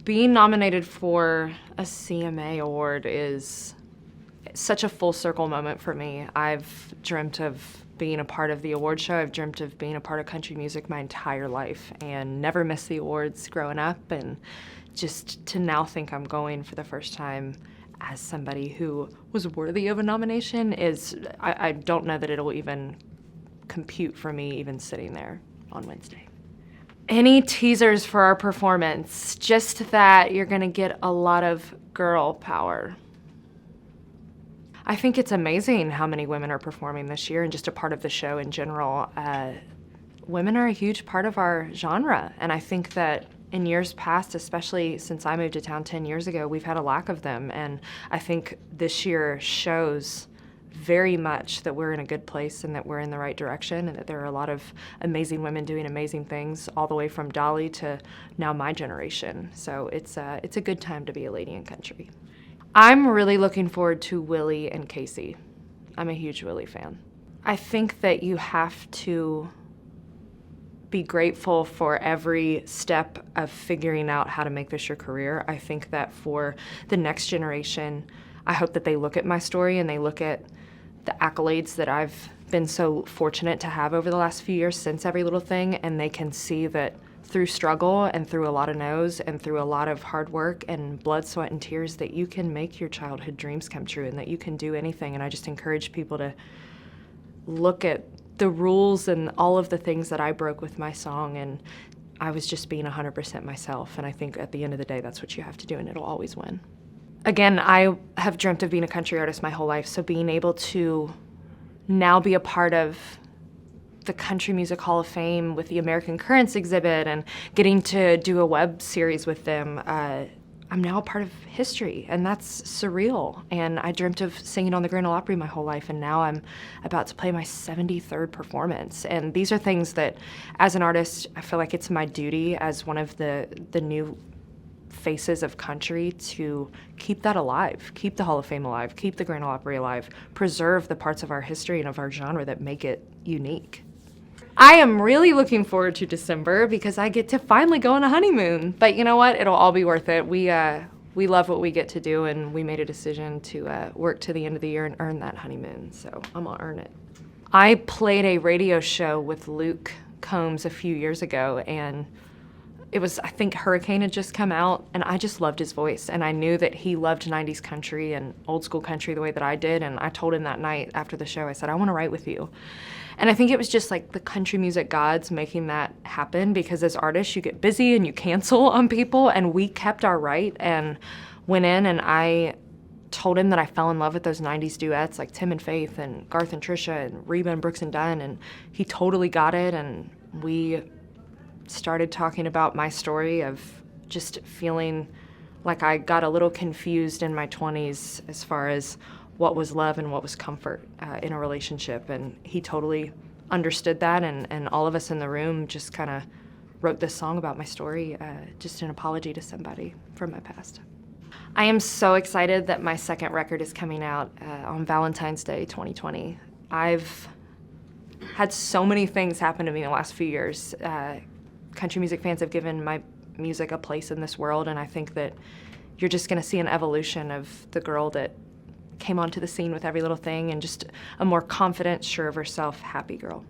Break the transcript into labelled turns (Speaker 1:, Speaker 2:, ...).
Speaker 1: Being nominated for a CMA award is such a full circle moment for me. I've dreamt of being a part of the award show. I've dreamt of being a part of country music my entire life and never missed the awards growing up, and just to now think I'm going for the first time as somebody who was worthy of a nomination is, I don't know that it'll even compute for me even sitting there on Wednesday. Any teasers for our performance? Just that you're gonna get a lot of girl power. I think it's amazing how many women are performing this year and just a part of the show in general. Women are a huge part of our genre, and I think that in years past, especially since I moved to town 10 years ago, we've had a lack of them, and I think this year shows very much that we're in a good place and that we're in the right direction, and that there are a lot of amazing women doing amazing things, all the way from Dolly to now my generation. So it's a good time to be a lady in country. I'm really looking forward to Willie and Casey. I'm a huge Willie fan. I think that you have to be grateful for every step of figuring out how to make this your career. I think that for the next generation, I hope that they look at my story and they look at the accolades that I've been so fortunate to have over the last few years since Every Little Thing, and they can see that through struggle and through a lot of no's and through a lot of hard work and blood, sweat, and tears, that you can make your childhood dreams come true and that you can do anything. And I just encourage people to look at the rules and all of the things that I broke with my song, and I was just being 100% myself, and I think at the end of the day that's what you have to do, and it'll always win. Again, I have dreamt of being a country artist my whole life, so being able to now be a part of the Country Music Hall of Fame with the American Currents exhibit and getting to do a web series with them, I'm now a part of history, and that's surreal. And I dreamt of singing on the Grand Ole Opry my whole life, and now I'm about to play my 73rd performance. And these are things that, as an artist, I feel like it's my duty as one of the new faces of country to keep that alive, keep the Hall of Fame alive, keep the Grand Ole Opry alive, preserve the parts of our history and of our genre that make it unique. I am really looking forward to December because I get to finally go on a honeymoon. But you know what? It'll all be worth it. We love what we get to do, and we made a decision to work to the end of the year and earn that honeymoon. So I'm gonna earn it. I played a radio show with Luke Combs a few years ago, and it was, I think Hurricane had just come out, and I just loved his voice, and I knew that he loved 90s country and old school country the way that I did, and I told him that night after the show, I said, I want to write with you. And I think it was just like the country music gods making that happen, because as artists you get busy and you cancel on people, and we kept our right and went in, and I told him that I fell in love with those 90s duets like Tim and Faith and Garth and Trisha and Reba and Brooks and Dunn, and he totally got it, and we started talking about my story of just feeling like I got a little confused in my 20s as far as what was love and what was comfort in a relationship, and he totally understood that, and all of us in the room just kind of wrote this song about my story, just an apology to somebody from my past. I am so excited that my second record is coming out on Valentine's Day 2020. I've had so many things happen to me in the last few years. Country music fans have given my music a place in this world, and I think that you're just gonna see an evolution of the girl that came onto the scene with Every Little Thing, and just a more confident, sure of herself, happy girl.